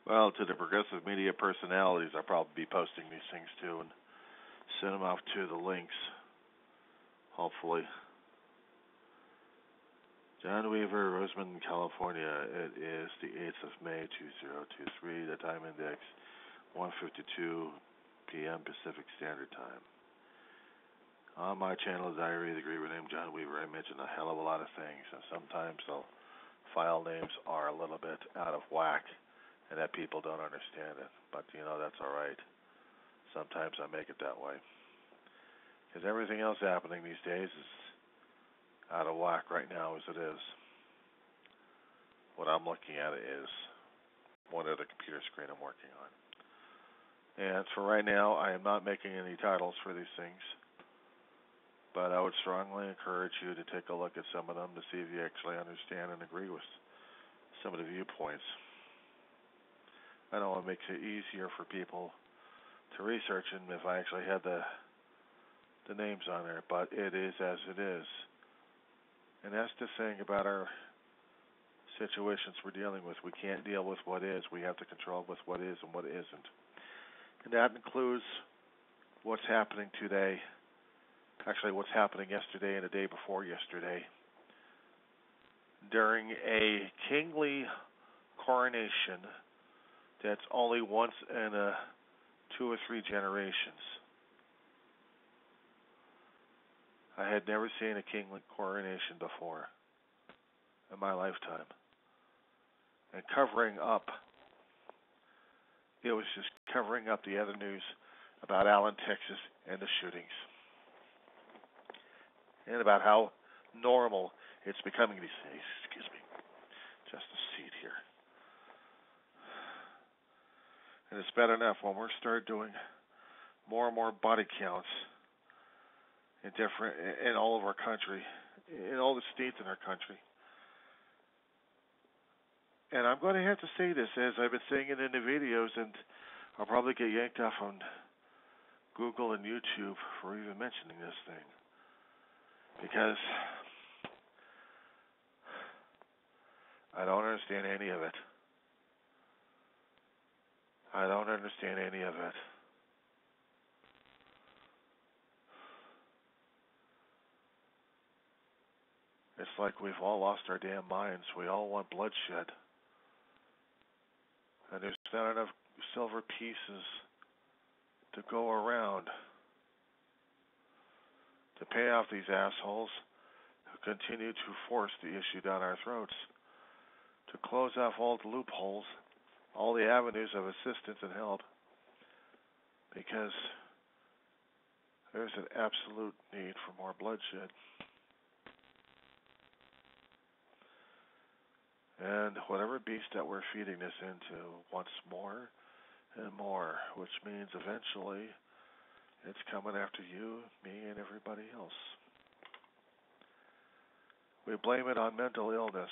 Well, to the progressive media personalities, I'll probably be posting these things too and send them off to the links, hopefully. John Weaver, Roseman, California. It is the 8th of May, 2023. The time index, 1:52 p.m. Pacific Standard Time. On my channel, Diary of the Griever named John Weaver, I mention a hell of a lot of things, and sometimes the file names are a little bit out of whack, and that people don't understand it. But, that's all right. Sometimes I make it that way. Because everything else happening these days is out of whack right now as it is. What I'm looking at is one of the computer screen I'm working on. And for right now, I am not making any titles for these things. But I would strongly encourage you to take a look at some of them to see if you actually understand and agree with some of the viewpoints. I know it makes it easier for people to research them if I actually had the names on there, but it is as it is. And that's the thing about our situations we're dealing with. We can't deal with what is. We have to control with what is and what isn't. And that includes what's happening today, actually what's happening yesterday and the day before yesterday. During a kingly coronation that's only once in 2 or 3 generations. I had never seen a kingly coronation before in my lifetime. And it was just covering up the other news about Allen, Texas, and the shootings. And about how normal it's becoming these days. Excuse me. Just a seat here. And it's bad enough when we start doing more and more body counts in all of our country, in all the states in our country. And I'm going to have to say this, as I've been saying it in the videos, and I'll probably get yanked off on Google and YouTube for even mentioning this thing. Because I don't understand any of it. I don't understand any of it. It's like we've all lost our damn minds. We all want bloodshed. And there's not enough silver pieces to go around to pay off these assholes who continue to force the issue down our throats, to close off all the loopholes, all the avenues of assistance and help, because there's an absolute need for more bloodshed. And whatever beast that we're feeding this into wants more and more, which means eventually it's coming after you, me, and everybody else. We blame it on mental illness,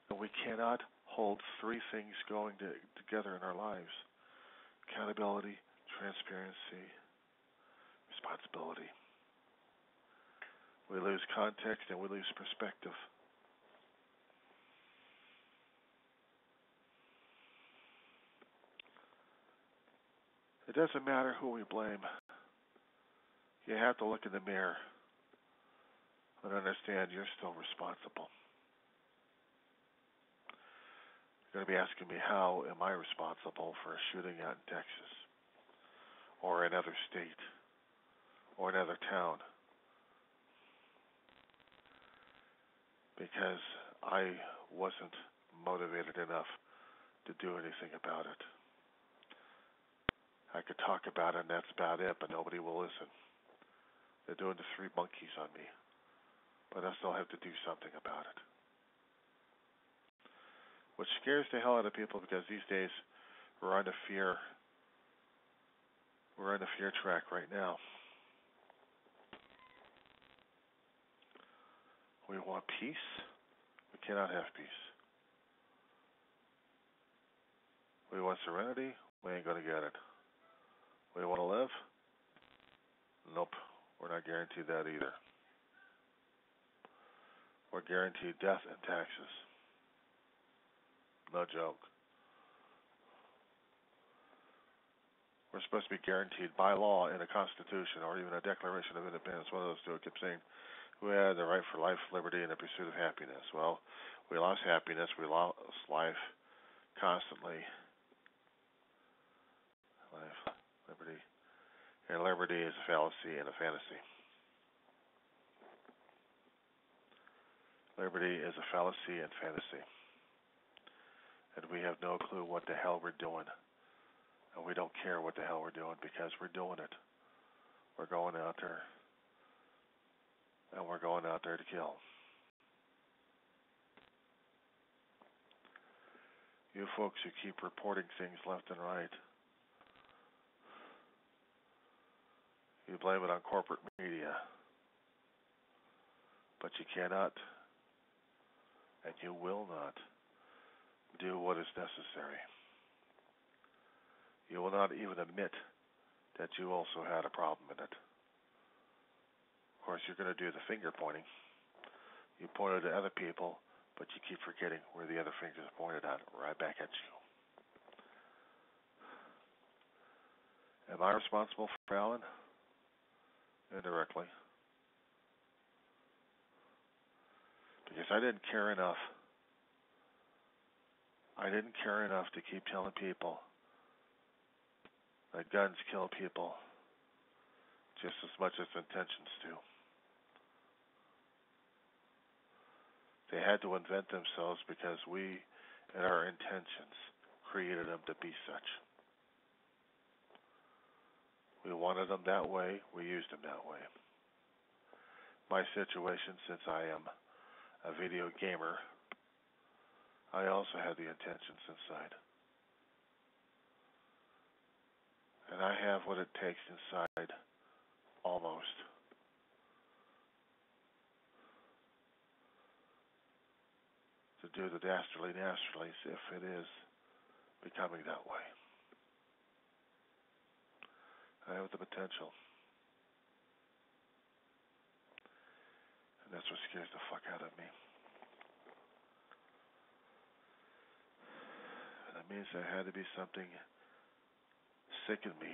and we cannot hold 3 things going together in our lives: accountability, transparency, responsibility. We lose context and we lose perspective. It doesn't matter who we blame. You have to look in the mirror and understand you're still responsible. You're going to be asking me, how am I responsible for a shooting out in Texas or another state or another town? Because I wasn't motivated enough to do anything about it. I could talk about it, and that's about it, but nobody will listen. They're doing the 3 monkeys on me, but I still have to do something about it. Which scares the hell out of people, because these days we're on the fear track right now. We want peace. We cannot have peace. We want serenity. We ain't going to get it. We want to live? Nope. We're not guaranteed that either. We're guaranteed death and taxes. No joke. We're supposed to be guaranteed by law in a constitution or even a Declaration of Independence. One of those two kept saying we had the right for life, liberty, and the pursuit of happiness. Well, we lost happiness. We lost life constantly. Life, liberty. And liberty is a fallacy and a fantasy. Liberty is a fallacy and fantasy. And we have no clue what the hell we're doing. And we don't care what the hell we're doing because we're doing it. We're going out there. And we're going out there to kill. You folks who keep reporting things left and right, you blame it on corporate media. But you cannot, and you will not, do what is necessary. You will not even admit that you also had a problem in it. Of course, you're going to do the finger pointing. You pointed at other people, but you keep forgetting where the other finger is pointed at, right back at you. Am I responsible for Alan? Indirectly. Because I didn't care enough. I didn't care enough to keep telling people that guns kill people just as much as intentions do. They had to invent themselves because we, in our intentions, created them to be such. We wanted them that way, we used them that way. My situation, since I am a video gamer, I also had the intentions inside. And I have what it takes inside, almost, to do the dastardly nasterlies if it is becoming that way. I have the potential. And that's what scares the fuck out of me. And that means there had to be something sick in me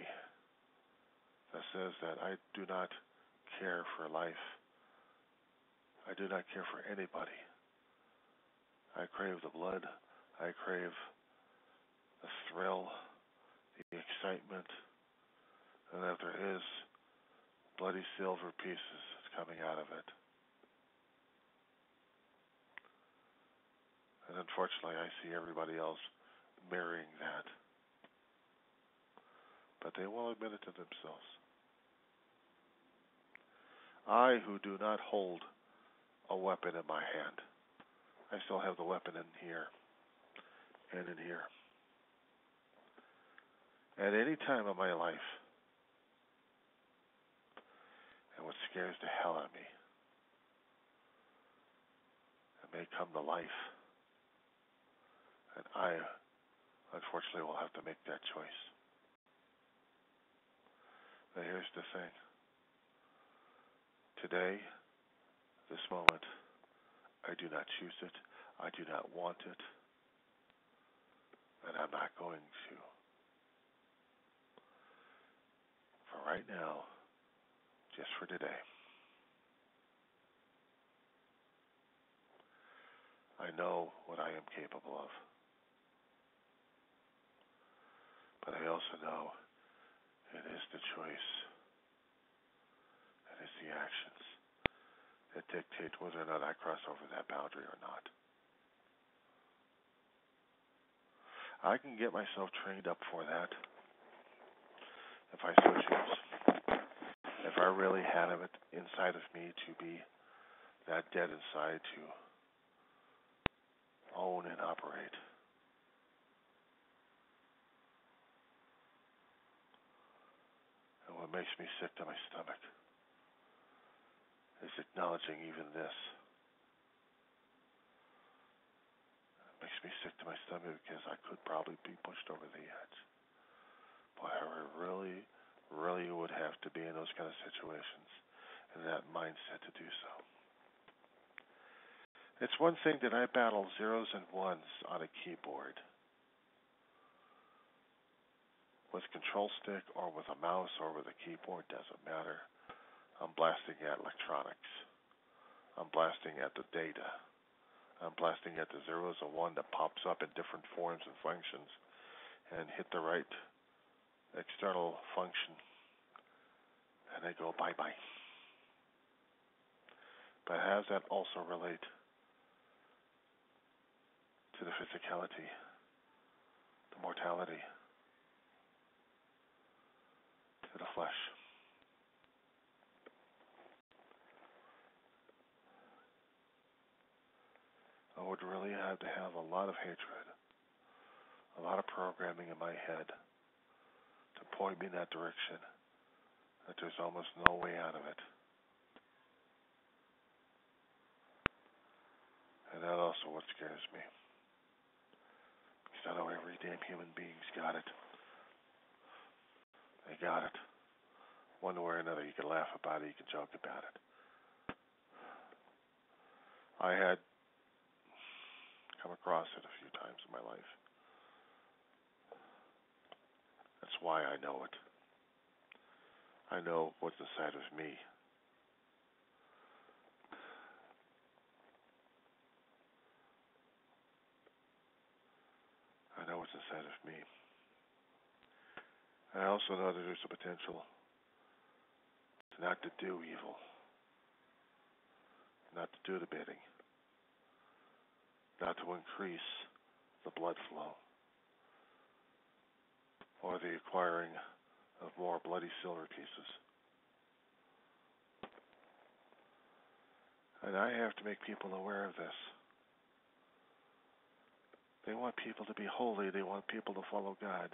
that says that I do not care for life. I do not care for anybody. I crave the blood. I crave the thrill, the excitement, and that there is bloody silver pieces coming out of it. And unfortunately, I see everybody else mirroring that. But they won't admit it to themselves. I, who do not hold a weapon in my hand, I still have the weapon in here and in here. At any time of my life, and what scares the hell out of me, it may come to life. And I, unfortunately, will have to make that choice. But here's the thing. Today, this moment, I do not choose it. I do not want it. And I'm not going to. For right now, just for today. I know what I am capable of. But I also know it is the choice. It is the actions that dictate whether or not I cross over that boundary or not. I can get myself trained up for that if I so choose. If I really have it inside of me to be that dead inside to own and operate. And what makes me sick to my stomach is acknowledging even this. It makes me sick to my stomach because I could probably be pushed over the edge. But I really, really would have to be in those kind of situations and that mindset to do so. It's one thing that I battle zeros and ones on a keyboard. with control stick or with a mouse or with a keyboard, doesn't matter. I'm blasting at electronics. I'm blasting at the data. I'm blasting at the zeros and one that pops up in different forms and functions and hit the right external function and they go bye-bye. But how does that also relate to the physicality, the mortality, to the flesh? I would really have to have a lot of hatred, a lot of programming in my head to point me in that direction, that there's almost no way out of it. And that also what scares me. Because I know every damn human being's got it. They got it. One way or another, you can laugh about it, you can joke about it. I had come across it a few times in my life. That's why I know it. I know what's inside of me. I know what's inside of me. I also know that there's a potential not to do evil, not to do the bidding, not to increase the blood flow or the acquiring of more bloody silver pieces. And I have to make people aware of this. They want people to be holy. They want people to follow God.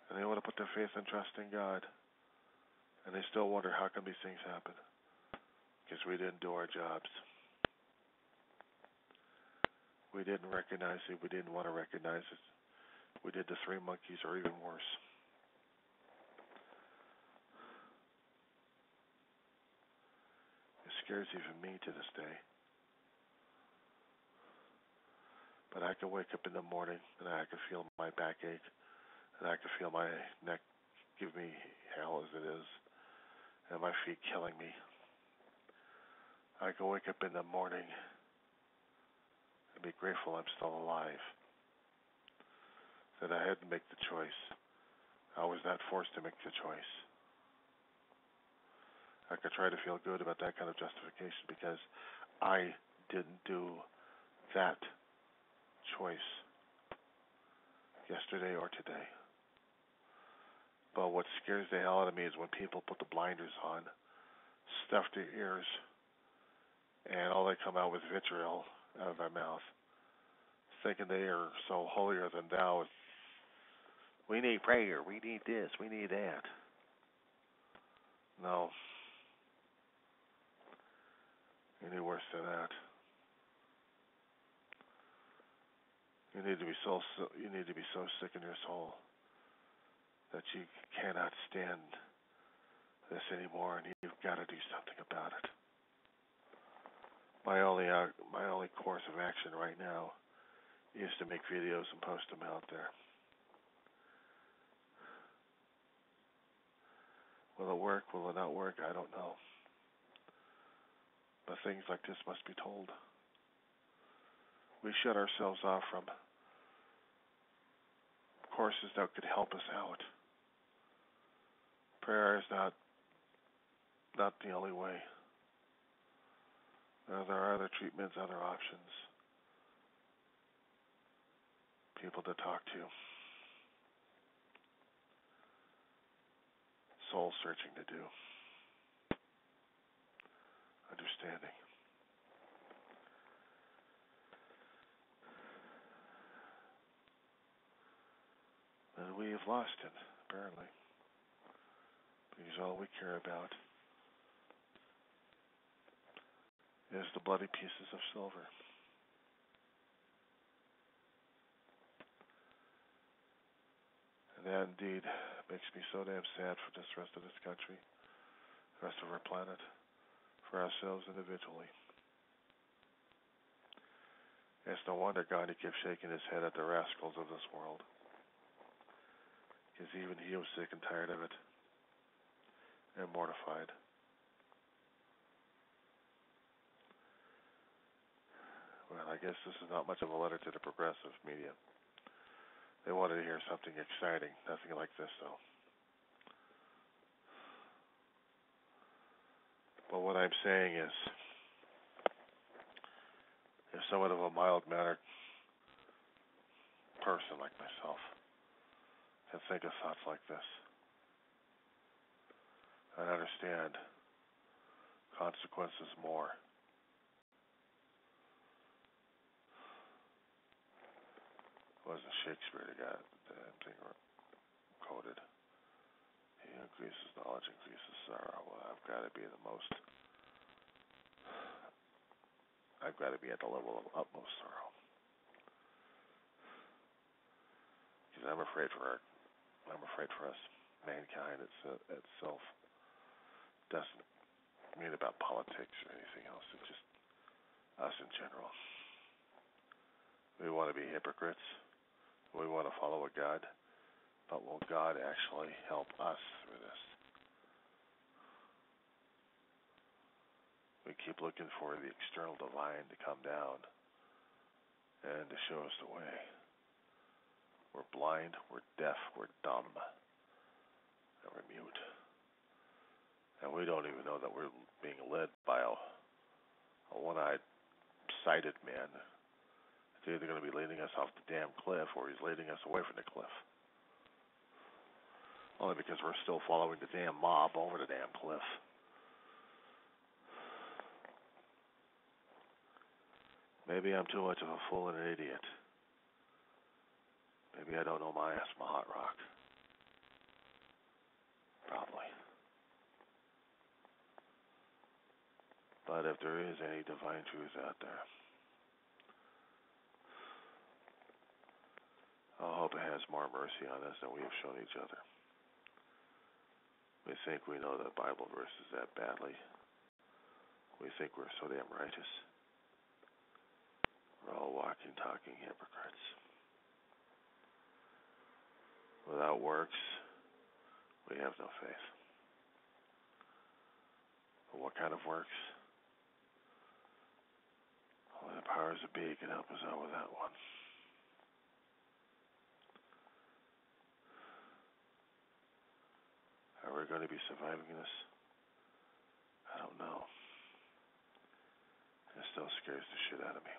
And they want to put their faith and trust in God. And they still wonder how come these things happen. Because we didn't do our jobs. We didn't recognize it. We didn't want to recognize it. We did the three monkeys or even worse. It scares even me to this day. But I can wake up in the morning and I can feel my back ache. And I can feel my neck give me hell as it is. And my feet killing me. I can wake up in the morning and be grateful I'm still alive. That I had to make the choice. I was not forced to make the choice. I could try to feel good about that kind of justification because I didn't do that choice yesterday or today. But what scares the hell out of me is when people put the blinders on, stuff their ears, and all they come out with vitriol out of their mouth, thinking they are so holier than thou. We need prayer, we need this, we need that. No. You need worse than that. You need to be so sick in your soul that you cannot stand this anymore, and you've got to do something about it. My only course of action right now is to make videos and post them out there. Will it work? Will it not work? I don't know. But things like this must be told. We shut ourselves off from courses that could help us out. Prayer is not the only way. There are other treatments, other options. People to talk to. Soul searching to do. Understanding. And we have lost it, apparently. Because all we care about is the bloody pieces of silver. And that indeed makes me so damn sad for this rest of this country, the rest of our planet, for ourselves individually. It's no wonder God keeps shaking his head at the rascals of this world, because even he was sick and tired of it, and mortified. Well, I guess this is not much of a letter to the progressive media. They wanted to hear something exciting, nothing like this, though. But what I'm saying is, if somewhat of a mild-mannered person like myself can think of thoughts like this and understand consequences more, it wasn't Shakespeare that got the thing quoted. He increases knowledge, increases sorrow. Well, I've got to be at the level of utmost sorrow. Because I'm afraid for us, mankind itself. Doesn't mean about politics or anything else. It's just us in general. We want to be hypocrites. We want to follow a God. But will God actually help us through this? We keep looking for the external divine to come down and to show us the way. We're blind, we're deaf, we're dumb, and we're mute. And we don't even know that we're being led by a one-eyed, sighted man. It's either going to be leading us off the damn cliff or he's leading us away from the cliff. Only because we're still following the damn mob over the damn cliff. Maybe I'm too much of a fool and an idiot. Maybe I don't know my ass from a hot rock. Probably. But if there is any divine truth out there, I hope it has more mercy on us than we have shown each other. We think we know the Bible verses that badly. We think we're so damn righteous. We're all walking, talking hypocrites. Without works, we have no faith. But what kind of works? Only the powers that be can help us out with that one. Are we going to be surviving this? I don't know. It still scares the shit out of me.